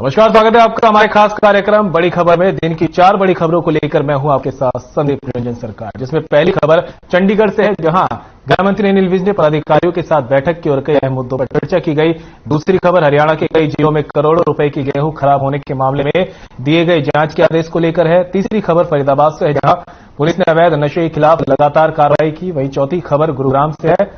नमस्कार, स्वागत है आपका हमारे खास कार्यक्रम बड़ी खबर में। दिन की 4 बड़ी खबरों को लेकर मैं हूं आपके साथ संदीप निरंजन सरकार। जिसमें पहली खबर चंडीगढ़ से है, जहां गृह मंत्री अनिल विज ने पदाधिकारियों के साथ बैठक की और कई अहम मुद्दों पर चर्चा की गई। दूसरी खबर हरियाणा के कई जिलों में करोड़ों रुपए की गेहूं खराब होने के मामले में दिए गए जांच के आदेश को लेकर है। तीसरी खबर फरीदाबाद से है, जहां पुलिस ने अवैध नशे के खिलाफ लगातार कार्रवाई की। वहीं चौथी खबर गुरुग्राम से है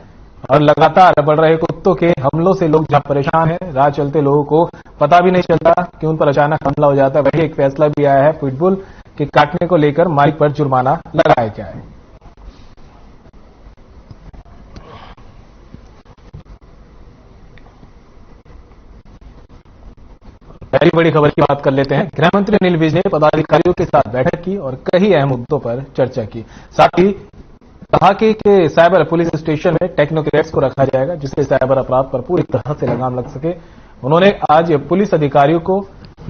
और लगातार बढ़ रहे कुत्तों के हमलों से लोग जहां परेशान हैं, राह चलते लोगों को पता भी नहीं चलता कि उन पर अचानक हमला हो जाता है। वही एक फैसला भी आया है, पिटबुल के काटने को लेकर मालिक पर जुर्माना लगाया गया है। पहली बड़ी खबर की बात कर लेते हैं। गृह मंत्री अनिल विज ने पदाधिकारियों के साथ बैठक की और कई अहम मुद्दों पर चर्चा की। साथ ही कहा कि साइबर पुलिस स्टेशन में टेक्नोक्रेट्स को रखा जाएगा, जिससे साइबर अपराध पर पूरी तरह से लगाम लग सके। उन्होंने आज पुलिस अधिकारियों को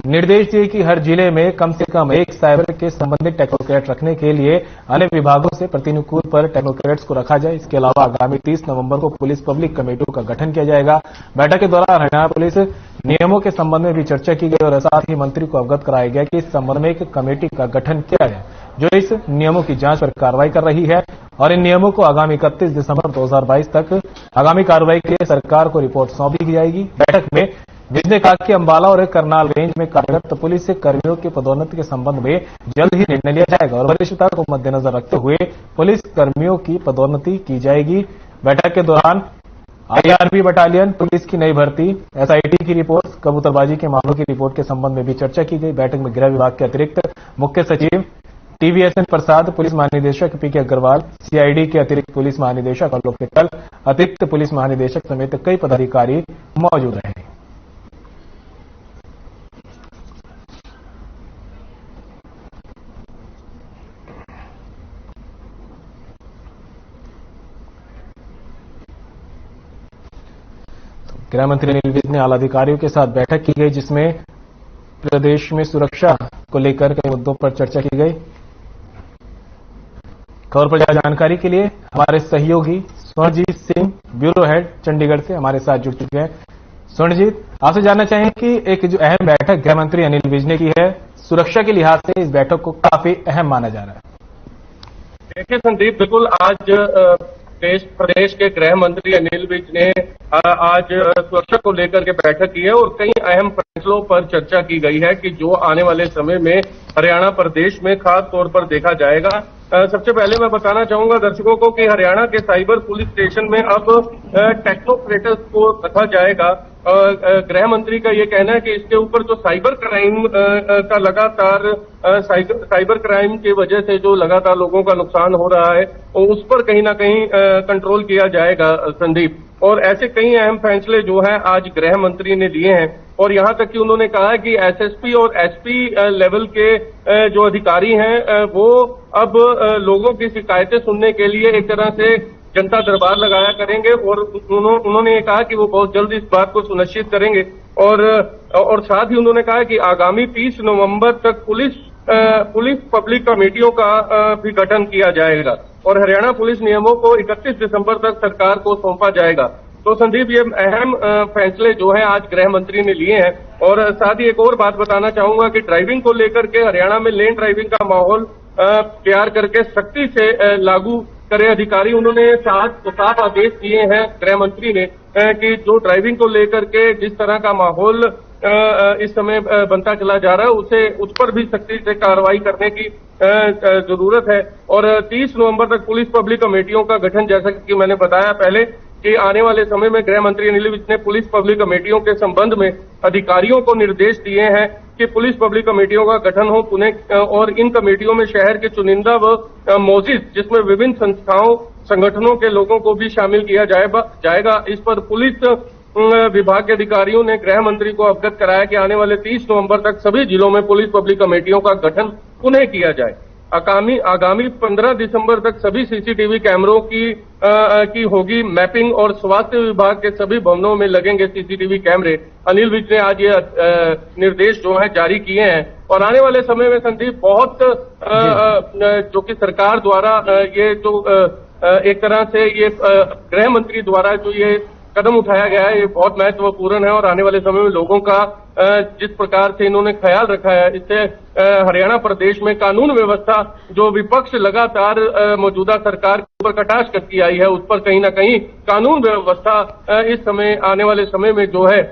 निर्देश दिए कि हर जिले में कम से कम एक साइबर के संबंधित टेक्नोक्रेट रखने के लिए अन्य विभागों से प्रतिनिकुल पर टेक्नोक्रेट्स को रखा जाए। इसके अलावा आगामी 30 नवंबर को पुलिस पब्लिक कमेटियों का गठन किया जाएगा। बैठक के दौरान हरियाणा पुलिस नियमों के संबंध में भी चर्चा की गई और साथ ही मंत्री को अवगत कराया गया कि इस संबंध में एक कमेटी का गठन किया जाए, जो इस नियमों की जांच पर कार्रवाई कर रही है और इन नियमों को आगामी 31 दिसंबर 2022 तक आगामी कार्रवाई के लिए सरकार को रिपोर्ट सौंपी जाएगी। बैठक में विज ने कहा कि अंबाला और करनाल रेंज में कार्यरत पुलिस कर्मियों के पदोन्नति के संबंध में जल्द ही निर्णय लिया जाएगा और वरिष्ठता को मद्देनजर रखते हुए पुलिस कर्मियों की पदोन्नति की जाएगी। बैठक के दौरान आईआरबी बटालियन पुलिस की नई भर्ती, एसआईटी की रिपोर्ट, कबूतरबाजी के मामलों की रिपोर्ट के संबंध में भी चर्चा की गई। बैठक में गृह विभाग के अतिरिक्त मुख्य सचिव टीवीएसएन प्रसाद, पुलिस महानिदेशक पीके अग्रवाल, सीआईडी के अतिरिक्त पुलिस महानिदेशक आलोक मित्तल, अतिरिक्त पुलिस महानिदेशक समेत कई पदाधिकारी मौजूद रहे। गृह मंत्री अनिल विज ने आला अधिकारियों के साथ बैठक की गई, जिसमें प्रदेश में सुरक्षा को लेकर कई मुद्दों पर चर्चा की गई। खबर पर ज्यादा जानकारी के लिए हमारे सहयोगी स्वर्णजीत सिंह, ब्यूरो हेड चंडीगढ़ से हमारे साथ जुड़ चुके हैं। स्वर्णजीत, आपसे जानना चाहेंगे कि एक जो अहम बैठक गृह मंत्री अनिल विज ने की है, सुरक्षा के लिहाज से इस बैठक को काफी अहम माना जा रहा है। देखिए संदीप, बिल्कुल आज प्रदेश के गृह मंत्री अनिल विज ने आज सुरक्षा को लेकर के बैठक की है और कई अहम फैसलों पर चर्चा की गई है कि जो आने वाले समय में हरियाणा प्रदेश में खास तौर पर देखा जाएगा। सबसे पहले मैं बताना चाहूंगा दर्शकों को कि हरियाणा के साइबर पुलिस स्टेशन में अब टेक्नोक्रेट्स को रखा जाएगा। गृह मंत्री का ये कहना है कि इसके ऊपर जो साइबर क्राइम का लगातार साइबर क्राइम की वजह से जो लगातार लोगों का नुकसान हो रहा है, उस पर कहीं ना कहीं कंट्रोल किया जाएगा संदीप। और ऐसे कई अहम फैसले जो है आज गृह मंत्री ने लिए हैं और यहां तक कि उन्होंने कहा है कि एसएसपी और एसपी लेवल के जो अधिकारी हैं वो अब लोगों की शिकायतें सुनने के लिए एक तरह से जनता दरबार लगाया करेंगे और उन्होंने ये कहा कि वो बहुत जल्द इस बात को सुनिश्चित करेंगे और साथ ही उन्होंने कहा कि आगामी 30 नवंबर तक पुलिस पब्लिक कमेटियों का भी गठन किया जाएगा और हरियाणा पुलिस नियमों को 31 दिसंबर तक सरकार को सौंपा जाएगा। तो संदीप, ये अहम फैसले जो है आज गृह मंत्री ने लिए हैं और साथ ही एक और बात बताना चाहूंगा कि ड्राइविंग को लेकर के हरियाणा में लेन ड्राइविंग का माहौल तैयार करके सख्ती से लागू करे अधिकारी। उन्होंने 7 आदेश दिए हैं गृह मंत्री ने कि जो ड्राइविंग को लेकर के जिस तरह का माहौल इस समय बनता चला जा रहा है उस पर भी सख्ती से कार्रवाई करने की जरूरत है। और 30 नवंबर तक पुलिस पब्लिक कमेटियों का गठन, जैसा कि मैंने बताया पहले कि आने वाले समय में गृह मंत्री अनिल विज ने पुलिस पब्लिक कमेटियों के संबंध में अधिकारियों को निर्देश दिए हैं कि पुलिस पब्लिक कमेटियों का गठन हो पुणे और इन कमेटियों में शहर के चुनिंदा व मोजिज, जिसमें विभिन्न संस्थाओं संगठनों के लोगों को भी शामिल किया जाएगा। इस पर पुलिस विभाग के अधिकारियों ने गृह मंत्री को अवगत कराया कि आने वाले 30 नवंबर तक सभी जिलों में पुलिस पब्लिक कमेटियों का गठन पुनः किया जाए। आगामी 15 दिसंबर तक सभी सीसीटीवी कैमरों की होगी मैपिंग और स्वास्थ्य विभाग के सभी भवनों में लगेंगे सीसीटीवी कैमरे। अनिल विज ने आज ये निर्देश जो है जारी किए हैं और आने वाले समय में संदीप बहुत जो कि सरकार द्वारा ये जो एक तरह से ये गृह मंत्री द्वारा जो ये कदम उठाया गया है ये बहुत महत्वपूर्ण है और आने वाले समय में लोगों का जिस प्रकार से इन्होंने ख्याल रखा है, इससे हरियाणा प्रदेश में कानून व्यवस्था जो विपक्ष लगातार मौजूदा सरकार के ऊपर कटाक्ष करती आई है, उस पर कहीं ना कहीं कानून व्यवस्था इस समय आने वाले समय में जो है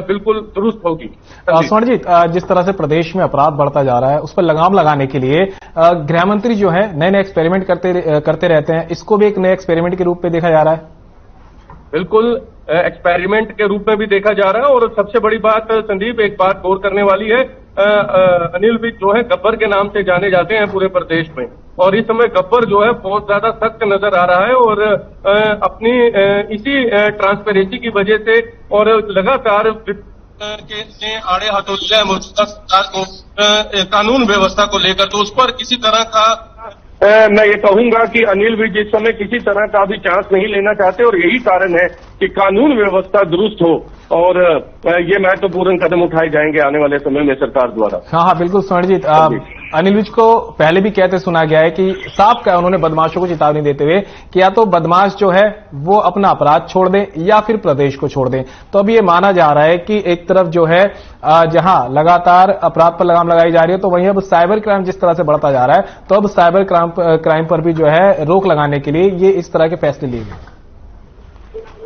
बिल्कुल दुरुस्त होगी। स्वर्ण जी, जिस तरह से प्रदेश में अपराध बढ़ता जा रहा है उस पर लगाम लगाने के लिए गृह मंत्री जो है नए नए एक्सपेरिमेंट करते रहते हैं, इसको भी एक नए एक्सपेरिमेंट के रूप में देखा जा रहा है। बिल्कुल एक्सपेरिमेंट के रूप में भी देखा जा रहा है और सबसे बड़ी बात संदीप, एक बात गौर करने वाली है, अनिल विज जो है गब्बर के नाम से जाने जाते हैं पूरे प्रदेश में और इस समय गब्बर जो है बहुत ज्यादा सख्त नजर आ रहा है और अपनी इसी ट्रांसपेरेंसी की वजह से और लगातार के आड़े हाथों लिया है मौजूदा सरकार को कानून व्यवस्था को लेकर, तो उस पर किसी तरह का मैं ये कहूंगा कि अनिल विज इस समय किसी तरह का भी चांस नहीं लेना चाहते और यही कारण है कि कानून व्यवस्था दुरुस्त हो और ये महत्वपूर्ण कदम उठाए जाएंगे आने वाले समय में सरकार द्वारा। हाँ, बिल्कुल स्वर्णजीत, अनिल विज को पहले भी कहते सुना गया है कि साफ कहा उन्होंने बदमाशों को चेतावनी देते हुए कि या तो बदमाश जो है वो अपना अपराध छोड़ दे या फिर प्रदेश को छोड़ दे। तो अब ये माना जा रहा है कि एक तरफ जो है जहां लगातार अपराध पर लगाम लगाई जा रही है, तो वहीं अब साइबर क्राइम जिस तरह से बढ़ता जा रहा है, तो अब साइबर क्राइम पर भी जो है रोक लगाने के लिए ये इस तरह के फैसले लिए गए।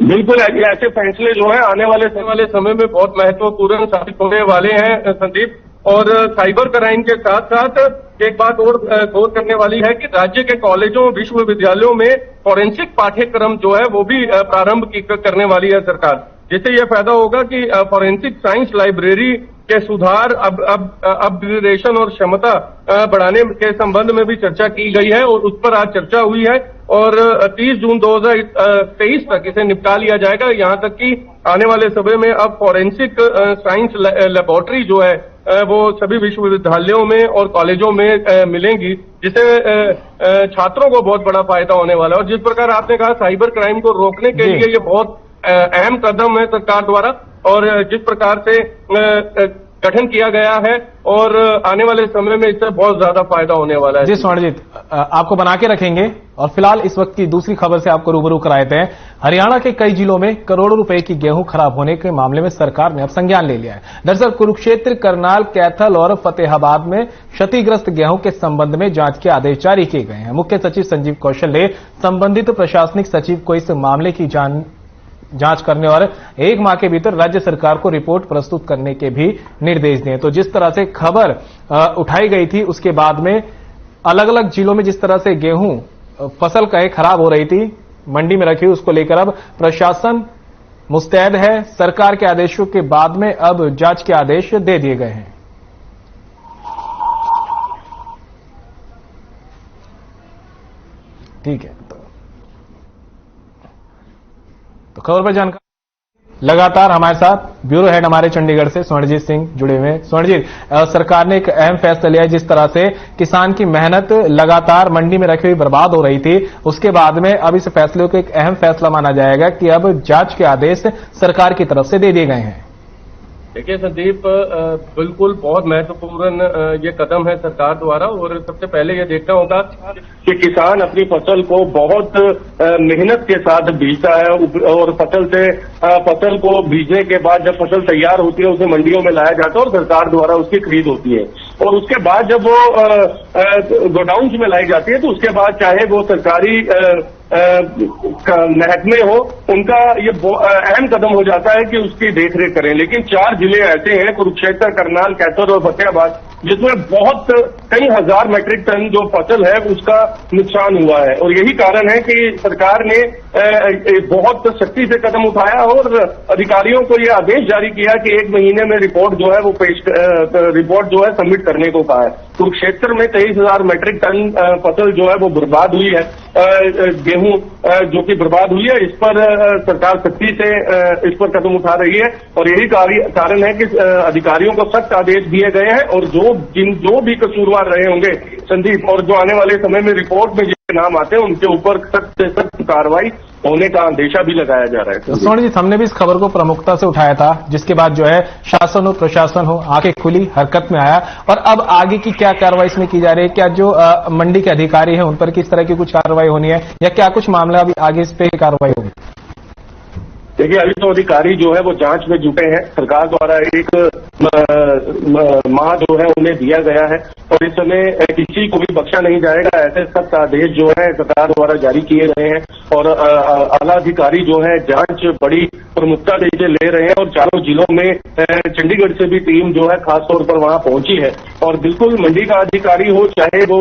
बिल्कुल, ऐसे फैसले जो है आने वाले समय में बहुत महत्वपूर्ण साबित होने वाले हैं संदीप। और साइबर क्राइम के साथ साथ एक बात और गौर करने वाली है कि राज्य के कॉलेजों विश्वविद्यालयों में फॉरेंसिक पाठ्यक्रम जो है वो भी प्रारंभ करने वाली है सरकार, जिससे यह फायदा होगा कि फॉरेंसिक साइंस लाइब्रेरी के सुधार, अपग्रेडेशन और क्षमता बढ़ाने के संबंध में भी चर्चा की गई है और उस पर आज चर्चा हुई है और 30 जून 2023 तक इसे निपटा लिया जाएगा। यहां तक कि आने वाले समय में अब फॉरेंसिक साइंस लेबोरेटरी जो है वो सभी विश्वविद्यालयों में और कॉलेजों में मिलेंगी, जिससे छात्रों को बहुत बड़ा फायदा होने वाला है। और जिस प्रकार आपने कहा साइबर क्राइम को रोकने के लिए ये बहुत अहम कदम है सरकार द्वारा और जिस प्रकार से गठन किया गया है और आने वाले समय में इससे बहुत ज्यादा फायदा होने वाला है। जी स्वर्णजीत, आपको बना के रखेंगे और फिलहाल इस वक्त की दूसरी खबर से आपको रूबरू कराते हैं। हरियाणा के कई जिलों में करोड़ों रुपए की गेहूं खराब होने के मामले में सरकार ने अब संज्ञान ले लिया है। दरअसल कुरुक्षेत्र, करनाल, कैथल और फतेहाबाद में क्षतिग्रस्त गेहूं के संबंध में जांच के आदेश जारी किए गए हैं। मुख्य सचिव संजीव कौशल ने संबंधित प्रशासनिक सचिव को इस मामले की जांच करने और 1 माह के भीतर राज्य सरकार को रिपोर्ट प्रस्तुत करने के भी निर्देश दिए। तो जिस तरह से खबर उठाई गई थी उसके बाद में अलग अलग जिलों में जिस तरह से गेहूं फसल कहीं खराब हो रही थी, मंडी में रखी, उसको लेकर अब प्रशासन मुस्तैद है। सरकार के आदेशों के बाद में अब जांच के आदेश दे दिए गए हैं। ठीक है, तो खबर पर जानकारी लगातार हमारे साथ ब्यूरो हेड हमारे चंडीगढ़ से स्वर्णजीत सिंह जुड़े हुए हैं। स्वर्णजीत, सरकार ने एक अहम फैसला लिया है। जिस तरह से किसान की मेहनत लगातार मंडी में रखी हुई बर्बाद हो रही थी, उसके बाद में अब इस फैसले को एक अहम फैसला माना जाएगा कि अब जांच के आदेश सरकार की तरफ से दे दिए गए हैं। देखिए संदीप, बिल्कुल बहुत महत्वपूर्ण ये कदम है सरकार द्वारा और सबसे पहले ये देखना होगा कि किसान अपनी फसल को बहुत मेहनत के साथ बीजता है और फसल को बीजने के बाद जब फसल तैयार होती है उसे मंडियों में लाया जाता है और सरकार द्वारा उसकी खरीद होती है और उसके बाद जब वो गोडाउन्स में लाई जाती है तो उसके बाद चाहे वो सरकारी महकमे हो, उनका ये अहम कदम हो जाता है कि उसकी देखरेख करें। लेकिन 4 जिले ऐसे हैं, कुरुक्षेत्र, करनाल, कैथल और फतेहाबाद, जिसमें बहुत कई हजार मीट्रिक टन जो फसल है उसका नुकसान हुआ है और यही कारण है कि सरकार ने बहुत सख्ती से कदम उठाया और अधिकारियों को यह आदेश जारी किया कि 1 महीने में रिपोर्ट जो है वो रिपोर्ट जो है सबमिट करने को कहा है। कुरुक्षेत्र में 23,000 मीट्रिक टन फसल जो है वो बर्बाद हुई है, गेहूं जो कि बर्बाद हुई है। इस पर सरकार सख्ती से इस पर कदम उठा रही है और यही कारण है कि अधिकारियों को सख्त आदेश दिए गए हैं और जो भी कसूरवार रहे होंगे संदीप, और जो आने वाले समय में रिपोर्ट में जिनके नाम आते हैं उनके ऊपर सख्त से सख्त कार्रवाई होने का अंदेशा भी लगाया जा रहा है। तो स्वर्ण जी, हमने भी इस खबर को प्रमुखता से उठाया था, जिसके बाद जो है शासन हो, प्रशासन हो, आंखें खुली, हरकत में आया। और अब आगे की क्या कार्रवाई इसमें की जा रही है? क्या जो मंडी के अधिकारी हैं उन पर किस तरह की कुछ कार्रवाई होनी है या क्या कुछ मामला अभी आगे इस पे कार्रवाई होगी? देखिए, अभी तो अधिकारी जो है वो जांच में जुटे हैं। सरकार द्वारा एक माह जो है उन्हें दिया गया है और इस समय किसी को भी बख्शा नहीं जाएगा। ऐसे सख्त आदेश जो है सरकार द्वारा जारी किए गए हैं और आला अधिकारी जो है जांच बड़ी प्रमुखता से ले रहे हैं और चारों जिलों में चंडीगढ़ से भी टीम जो है खासतौर पर वहां पहुंची है और बिल्कुल मंडी का अधिकारी हो चाहे वो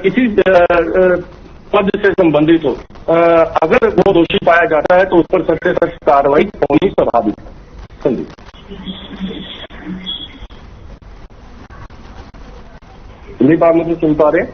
किसी पद से संबंधित हो, अगर वो दोषी पाया जाता है तो उस पर सख्त से सख्त कार्रवाई होनी स्वाभाविक है। संदीप, आप मुझे सुन पा रहे हैं?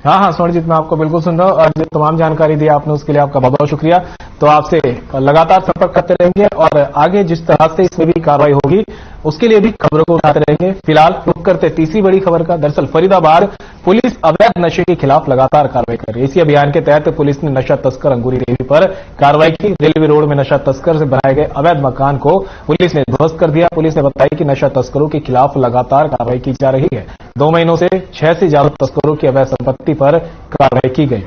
हाँ, स्वर्णजीत, मैं आपको बिल्कुल सुन रहा हूँ और जो तमाम जानकारी दी आपने उसके लिए आपका बहुत बहुत शुक्रिया। तो आपसे लगातार संपर्क करते रहेंगे और आगे जिस तरह से इसमें भी कार्रवाई होगी उसके लिए भी खबरों को उठाते रहेंगे। फिलहाल रुक करते तीसरी बड़ी खबर का। दरअसल फरीदाबाद पुलिस अवैध नशे के खिलाफ लगातार कार्रवाई कर रही है। इसी अभियान के तहत पुलिस ने नशा तस्कर अंगूरी देवी पर कार्रवाई की। रेलवे रोड में नशा तस्कर से बनाए गए अवैध मकान को पुलिस ने ध्वस्त कर दिया। पुलिस ने बताया कि नशा तस्करों के खिलाफ लगातार कार्रवाई की जा रही है। 2 महीनों से 6 से ज्यादा तस्करों की अवैध संपत्ति पर कार्रवाई की गई।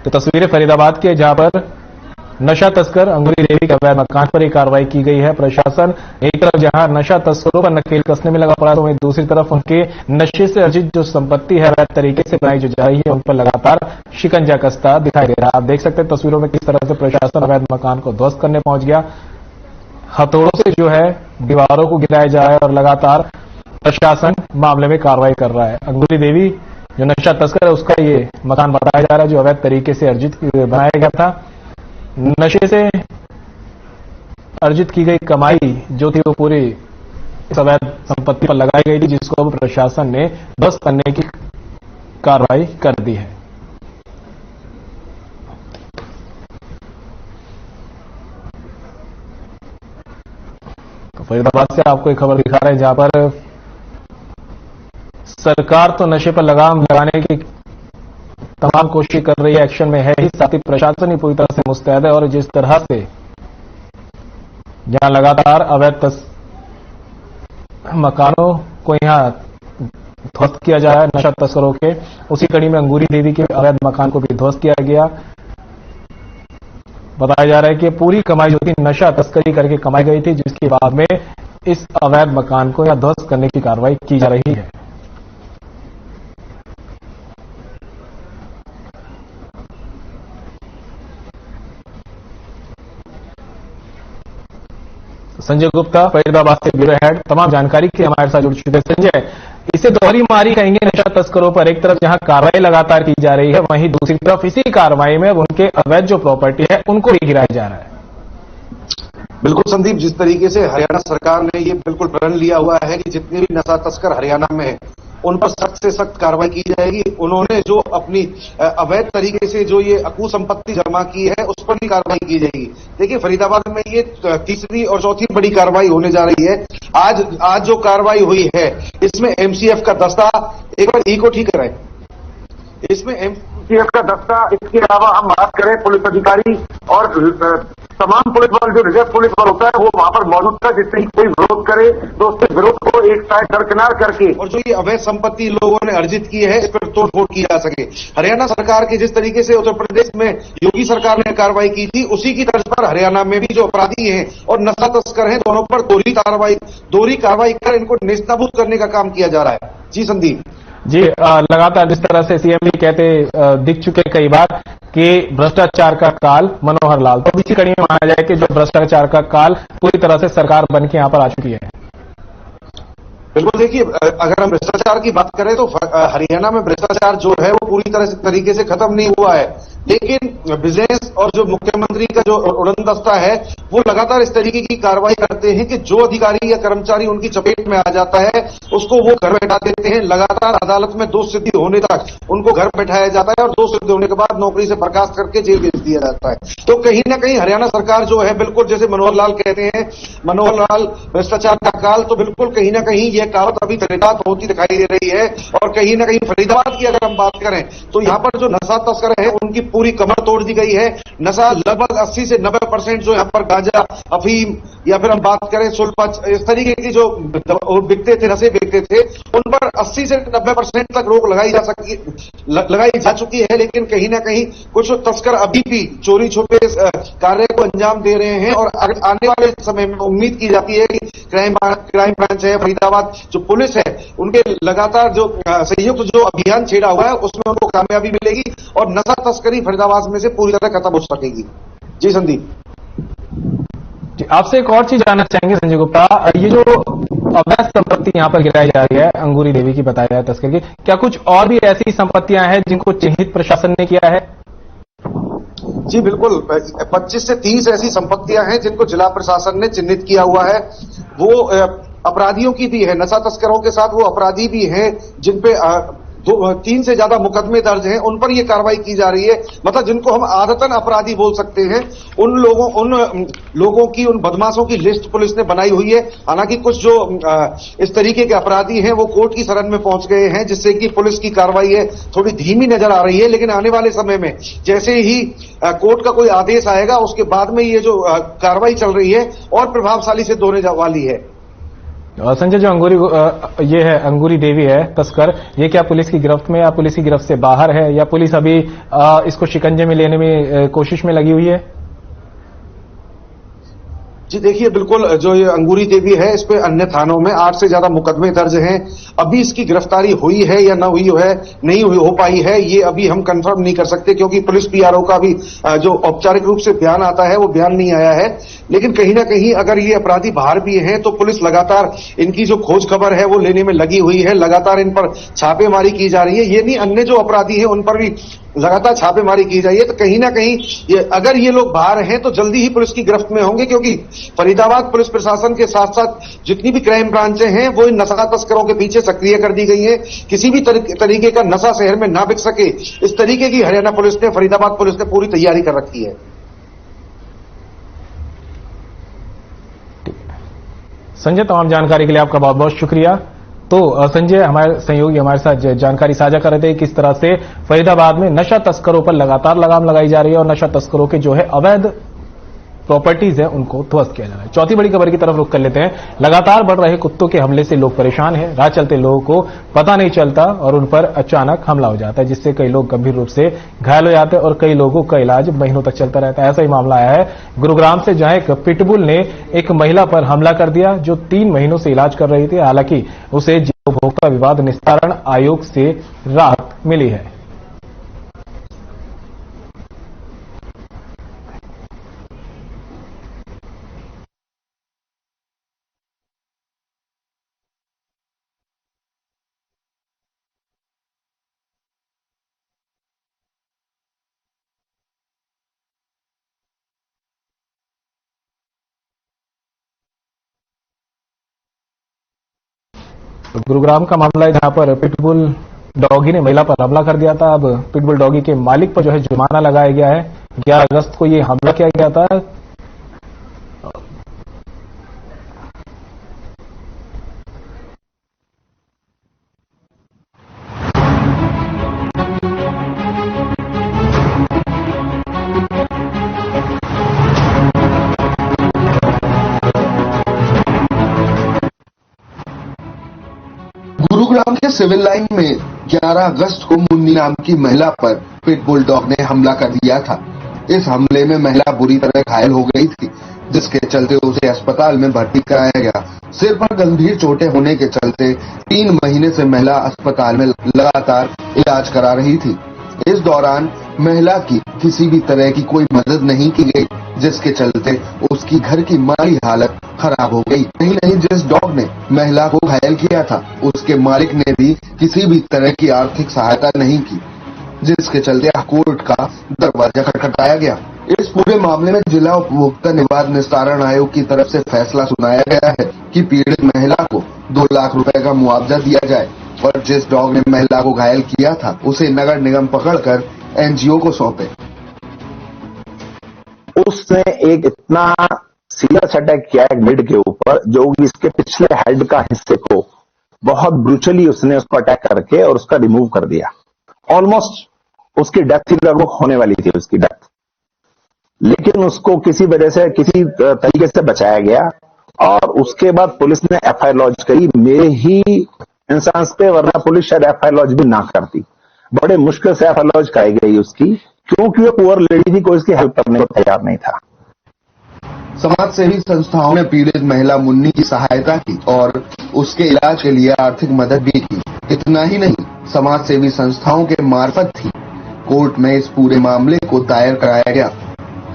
तो तस्वीरें फरीदाबाद के, जहां पर नशा तस्कर अंगूरी देवी के अवैध मकान पर ही कार्रवाई की गई है। प्रशासन एक तरफ जहां नशा तस्करों पर नकेल कसने में लगा पड़ा तो वहीं दूसरी तरफ उनके नशे से अर्जित जो संपत्ति है अवैध तरीके से बनाई जो जा रही है उन पर लगातार शिकंजा कसता दिखाई दे रहा है। आप देख सकते हैं तस्वीरों में किस तरह से प्रशासन अवैध मकान को ध्वस्त करने पहुंच गया। हथौड़ों से जो है दीवारों को गिराया जा रहा है और लगातार प्रशासन मामले में कार्रवाई कर रहा है। अंगूरी देवी जो नशा तस्कर है उसका ये मकान बताया जा रहा है जो अवैध तरीके से अर्जित बनाया गया था। नशे से अर्जित की गई कमाई जो थी वो पूरी इस अवैध संपत्ति पर लगाई गई थी, जिसको अब प्रशासन ने ध्वस्त करने की कार्रवाई कर दी है। तो फरीदाबाद से आपको एक खबर दिखा रहे हैं जहां पर सरकार तो नशे पर लगाम लगाने की तमाम कोशिश कर रही है, एक्शन में है ही, साथ ही प्रशासन ही पूरी तरह से मुस्तैद है। और जिस तरह से यहां लगातार अवैध मकानों को यहां ध्वस्त किया जा रहा है नशा तस्करों के, उसी कड़ी में अंगूरी देवी के अवैध मकान को भी ध्वस्त किया गया। बताया जा रहा है कि पूरी कमाई जो थी नशा तस्करी करके कमाई गई थी, जिसके बाद में इस अवैध मकान को यहां ध्वस्त करने की कार्रवाई की जा रही है। संजय गुप्ता फरीदाबाद से ब्यूरो हेड तमाम जानकारी के हमारे साथ जुड़ चुके हैं। संजय, इसे दोहरी मारी कहेंगे नशा तस्करों पर। एक तरफ जहां कार्रवाई लगातार की जा रही है वहीं दूसरी तरफ इसी कार्रवाई में उनके अवैध जो प्रॉपर्टी है उनको भी गिराया जा रहा है। बिल्कुल संदीप, जिस तरीके से हरियाणा सरकार ने ये बिल्कुल प्रण लिया हुआ है कि जितने भी नशा तस्कर हरियाणा में है उन पर सख्त से सख्त कार्रवाई की जाएगी। उन्होंने जो अपनी अवैध तरीके से जो ये अकू संपत्ति जमा की है उस पर भी कार्रवाई की जाएगी। देखिए, फरीदाबाद में ये तीसरी और चौथी बड़ी कार्रवाई होने जा रही है। आज जो कार्रवाई हुई है इसमें एमसीएफ का दस्ता, एक बार को ठीक कराएं, इसमें एमसीएफ का दस्ता, इसके अलावा हम बात करें पुलिस अधिकारी और तमाम पुलिस बल जो रिजर्व पुलिस बल होता है वो वहां पर मौजूद था, जिससे कोई विरोध करे तो उसके विरोध को एक साइड दरकिनार करके और जो ये अवैध संपत्ति लोगों ने अर्जित की है इस पर तोड़फोड़ की जा सके। हरियाणा सरकार के जिस तरीके से उत्तर प्रदेश में योगी सरकार ने कार्रवाई की थी उसी की तर्ज पर हरियाणा में भी जो अपराधी हैं और नशा तस्कर हैं दोनों पर दोहरी कार्रवाई कर इनको नेस्तनाबूद करने का काम किया जा रहा है। जी संदीप जी, लगातार जिस तरह से सीएम भी कहते दिख चुके कई बार कि भ्रष्टाचार का काल मनोहर लाल, तो इसी कड़ी में माना जाए कि जो भ्रष्टाचार का काल पूरी तरह से सरकार बन के यहां पर आ चुकी है। बिल्कुल, देखिए, अगर हम भ्रष्टाचार की बात करें तो हरियाणा में भ्रष्टाचार जो है वो पूरी तरीके से खत्म नहीं हुआ है, लेकिन बिजनेस और जो मुख्यमंत्री का जो उड़नदस्ता है वो लगातार इस तरीके की कार्रवाई करते हैं कि जो अधिकारी या कर्मचारी उनकी चपेट में आ जाता है उसको वो घर बैठा देते हैं। लगातार अदालत में दोष सिद्धि होने तक उनको घर बैठाया जाता है और दोष सिद्ध होने के बाद नौकरी से बर्खास्त करके जेल भेज दिया जाता है। तो कहीं ना कहीं हरियाणा सरकार जो है बिल्कुल जैसे मनोहर लाल कहते हैं, मनोहर लाल भ्रष्टाचार का काल, तो बिल्कुल कहीं ना कहीं यह कहावत अभी तैनात होती दिखाई दे रही है। और कहीं ना कहीं फरीदाबाद की अगर हम बात करें तो यहाँ पर जो नशा तस्कर है उनकी पूरी कमर तोड़ दी गई है। नशा लगभग 80 से 90% जो यहाँ पर गांजा, अफीम या फिर हम बात करें सुल्फा, इस तरीके की जो बिकते थे, नशे बिकते थे, उन पर 80 से 90% तक रोक लगाई जा चुकी है, लेकिन कहीं ना कहीं कुछ तस्कर अभी भी चोरी छुपे कार्य को अंजाम दे रहे हैं। और आने वाले समय में उम्मीद की जाती है कि क्राइम ब्रांच है, फरीदाबाद जो पुलिस है, उनके लगातार जो संयुक्त जो अभियान छेड़ा हुआ है उसमें उनको कामयाबी मिलेगी और नशा तस्करी फरीदाबाद में से पूरी तरह खत्म हो सकेगी। जी संदीप, आपसे एक और चीज जानना चाहेंगे संजय गुप्ता, ये जो अवैध संपत्ति यहाँ पर गिराई जा रही है अंगूरी देवी की बताया है तस्कर की, क्या कुछ और भी ऐसी संपत्तियां हैं जिनको चिन्हित प्रशासन ने किया है? जी बिल्कुल, 25 से 30 ऐसी संपत्तियां हैं जिनको जिला प्रशासन ने चिन्हित किया हुआ है। वो अपराधियों की भी है, नशा तस्करों के साथ वो अपराधी भी हैं जिनपे 3 से ज्यादा मुकदमे दर्ज हैं, उन पर ये कार्रवाई की जा रही है। मतलब जिनको हम आदतन अपराधी बोल सकते हैं, उन लोगों की, उन बदमाशों की लिस्ट पुलिस ने बनाई हुई है। हालांकि कुछ जो इस तरीके के अपराधी हैं वो कोर्ट की शरण में पहुंच गए हैं, जिससे कि पुलिस की कार्रवाई है थोड़ी धीमी नजर आ रही है। लेकिन आने वाले समय में जैसे ही कोर्ट का कोई आदेश आएगा उसके बाद में ये जो कार्रवाई चल रही है और प्रभावशाली सिद्ध होने वाली है। संजय, जो ये है अंगूरी देवी है तस्कर, ये क्या पुलिस की गिरफ्त में या पुलिस की गिरफ्त से बाहर है, या पुलिस अभी इसको शिकंजे में लेने में कोशिश में लगी हुई है? जी देखिए, बिल्कुल जो ये अंगूरी देवी है इस पे अन्य थानों में 8 से ज्यादा मुकदमे दर्ज हैं। अभी इसकी गिरफ्तारी हुई है या नहीं हो पाई है, ये अभी हम कंफर्म नहीं कर सकते, क्योंकि पुलिस पीआरओ का भी जो औपचारिक रूप से बयान आता है वो बयान नहीं आया है। लेकिन कहीं ना कहीं अगर ये अपराधी बाहर भी हैं तो पुलिस लगातार इनकी जो खोज खबर है वो लेने में लगी हुई है, लगातार इन पर छापेमारी की जा रही है। ये नहीं, अन्य जो अपराधी हैं उन पर भी लगातार छापेमारी की जाइए। तो कहीं ना कहीं अगर ये लोग बाहर हैं तो जल्दी ही पुलिस की गिरफ्त में होंगे, क्योंकि फरीदाबाद पुलिस प्रशासन के साथ साथ जितनी भी क्राइम ब्रांचें हैं वो इन नशा तस्करों के पीछे सक्रिय कर दी गई हैं। किसी भी तरीके का नशा शहर में ना बिक सके, इस तरीके की हरियाणा पुलिस ने, फरीदाबाद पुलिस ने पूरी तैयारी कर रखी है। संजय, तमाम जानकारी के लिए आपका बहुत बहुत शुक्रिया। तो संजय हमारे सहयोगी हमारे साथ जानकारी साझा कर रहे थे किस तरह से फरीदाबाद में नशा तस्करों पर लगातार लगाम लगाई जा रही है और नशा तस्करों के जो है अवैध प्रॉपर्टीज है उनको ध्वस्त किया जा रहा है। चौथी बड़ी खबर की तरफ रुख कर लेते हैं। लगातार बढ़ रहे कुत्तों के हमले से लोग परेशान हैं। राह चलते लोगों को पता नहीं चलता और उन पर अचानक हमला हो जाता है, जिससे कई लोग गंभीर रूप से घायल हो जाते हैं और कई लोगों का इलाज महीनों तक चलता रहता है। ऐसा ही मामला आया है गुरुग्राम से, जहां एक पिटबुल ने एक महिला पर हमला कर दिया जो 3 महीनों से इलाज कर रही थी। हालांकि उसे उपभोक्ता विवाद निस्तारण आयोग से राहत मिली है। तो गुरुग्राम का मामला है जहां पर पिटबुल डॉगी ने महिला पर हमला कर दिया था। अब पिटबुल डॉगी के मालिक पर जो है जुर्माना लगाया गया है। 11 अगस्त को ये हमला किया गया था। गुरुग्राम के सिविल लाइन में 11 अगस्त को मुन्नी नाम की महिला पर पिटबुल डॉग ने हमला कर दिया था। इस हमले में महिला बुरी तरह घायल हो गई थी, जिसके चलते उसे अस्पताल में भर्ती कराया गया। सिर पर गंभीर चोटें होने के चलते 3 महीने से महिला अस्पताल में लगातार इलाज करा रही थी। इस दौरान महिला की किसी भी तरह की कोई मदद नहीं की गई, जिसके चलते उसकी घर की माली हालत खराब हो गई। नहीं, जिस डॉग ने महिला को घायल किया था उसके मालिक ने भी किसी भी तरह की आर्थिक सहायता नहीं की, जिसके चलते कोर्ट का दरवाजा खटखटाया गया। इस पूरे मामले में जिला उपभोक्ता विवाद निस्तारण आयोग की तरफ से फैसला सुनाया गया है कि पीड़ित महिला को 2 लाख रुपए का मुआवजा दिया जाए और जिस डॉग ने महिला को घायल किया था उसे नगर निगम पकड़कर एनजीओ को सौंपे। उसने एक इतना सीरियस अटैक किया एक मिड के ऊपर, जो इसके पिछले हेड का हिस्से को बहुत ब्रूचली उसने उसको अटैक करके और उसका रिमूव कर दिया। ऑलमोस्ट उसकी डेथ ही लगभग होने वाली थी उसकी डेथ, लेकिन उसको किसी वजह से किसी तरीके से बचाया गया और उसके बाद पुलिस ने एफआईआर लॉन्च करी। मेरे ही इंसान पे, वरना पुलिस शायद एफआईआर लॉन्च भी ना करती। बड़े मुश्किल से एफआईआर लॉन्च कराई गई उसकी, क्योंकि वो पुअर लेडी थी, कोई उसकी हेल्प करने को तैयार नहीं था। समाज सेवी संस्थाओं ने पीड़ित महिला मुन्नी की सहायता की और उसके इलाज के लिए आर्थिक मदद भी की। इतना ही नहीं, समाज सेवी संस्थाओं के मार्फत ही कोर्ट में इस पूरे मामले को दायर कराया गया,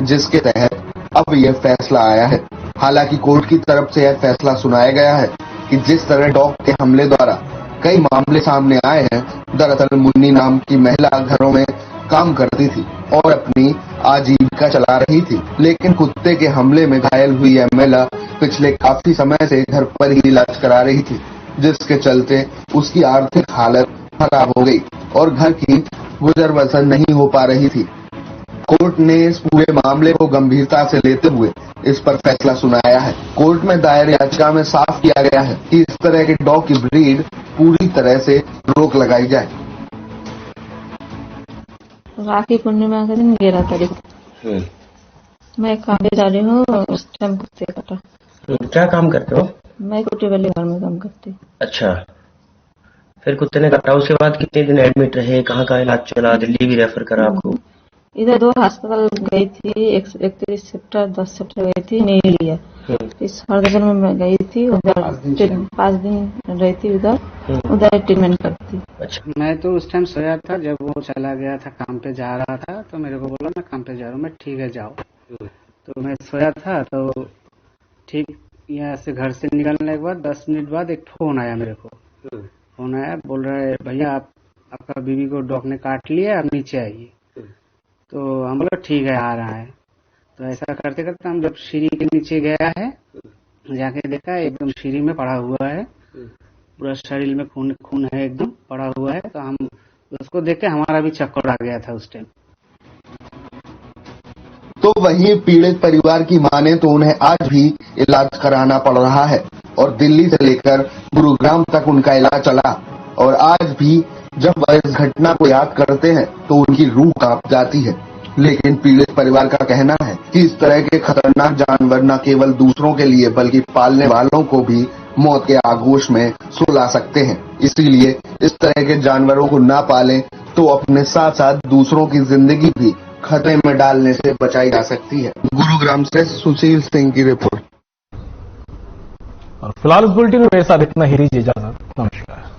जिसके तहत अब यह फैसला आया है। हालांकि कोर्ट की तरफ से यह फैसला सुनाया गया है कि जिस तरह डॉग के हमले द्वारा कई मामले सामने आए हैं, दरअसल मुन्नी नाम की महिला घरों में काम करती थी और अपनी आजीविका चला रही थी, लेकिन कुत्ते के हमले में घायल हुई यह महिला पिछले काफी समय से घर पर ही इलाज करा रही थी, जिसके चलते उसकी आर्थिक हालत खराब हो गई और घर की गुजर बसर नहीं हो पा रही थी। कोर्ट ने इस पूरे मामले को गंभीरता से लेते हुए इस पर फैसला सुनाया है। कोर्ट में दायर याचिका में साफ किया गया है कि इस तरह के डॉग की ब्रीड पूरी तरह से रोक लगाई जाए। राखी पूर्णिमा के दिन 11 तारीख मैं काम पे जा रही हूँ, उस टाइम कुत्ते कटा। क्या काम करते हो? मैं कुटी वाले घर में काम करती हूँ। अच्छा, फिर कुत्ते ने काटा, उसके बाद कितने दिन एडमिट रहे, कहाँ का इलाज चला, दिल्ली भी रेफर करा आपको? इधर 2 अस्पताल गई थी, 31 सेक्टर 10 सेक्टर गई थी, नहीं लिया। इस हरदोल में मैं गई थी, उधर 5 दिन रही थी, उधर ट्रीटमेंट करती। अच्छा, मैं तो उस टाइम सोया था, जब वो चला गया था, काम पे जा रहा था, तो मेरे को बोला मैं काम पे जा रहा हूँ। मैं ठीक है जाओ। तो मैं सोया था, तो ठीक यहाँ से घर से निकलने के बाद 10 मिनट बाद एक फोन आया मेरे को। फोन आया, बोल रहा है भैया आपका बीवी को डॉग ने काट लिया, आप नीचे आइए। तो हम बोला ठीक है आ रहा है। तो ऐसा करते करते हम जब सीढ़ी के नीचे गया है, जाके देखा एकदम सीढ़ी में पड़ा हुआ है, पूरा शरीर में खून है, एकदम पड़ा हुआ है। तो हम उसको देख के हमारा भी चक्कर आ गया था उस टाइम। तो वहीं पीड़ित परिवार की माने तो उन्हें आज भी इलाज कराना पड़ रहा है और दिल्ली से लेकर गुरुग्राम तक उनका इलाज चला। और आज भी जब वह इस घटना को याद करते हैं तो उनकी रूह कांप जाती है। लेकिन पीड़ित परिवार का कहना है कि इस तरह के खतरनाक जानवर न केवल दूसरों के लिए बल्कि पालने वालों को भी मौत के आगोश में सुला सकते हैं। इसीलिए इस तरह के जानवरों को ना पालें तो अपने साथ साथ दूसरों की जिंदगी भी खतरे में डालने से बचाई जा सकती है। गुरुग्राम से सुशील सिंह की रिपोर्ट। और फिलहाल इस बुलेटिन में मेरे साथ इतना ही, दीजिए इजाजत। नमस्कार।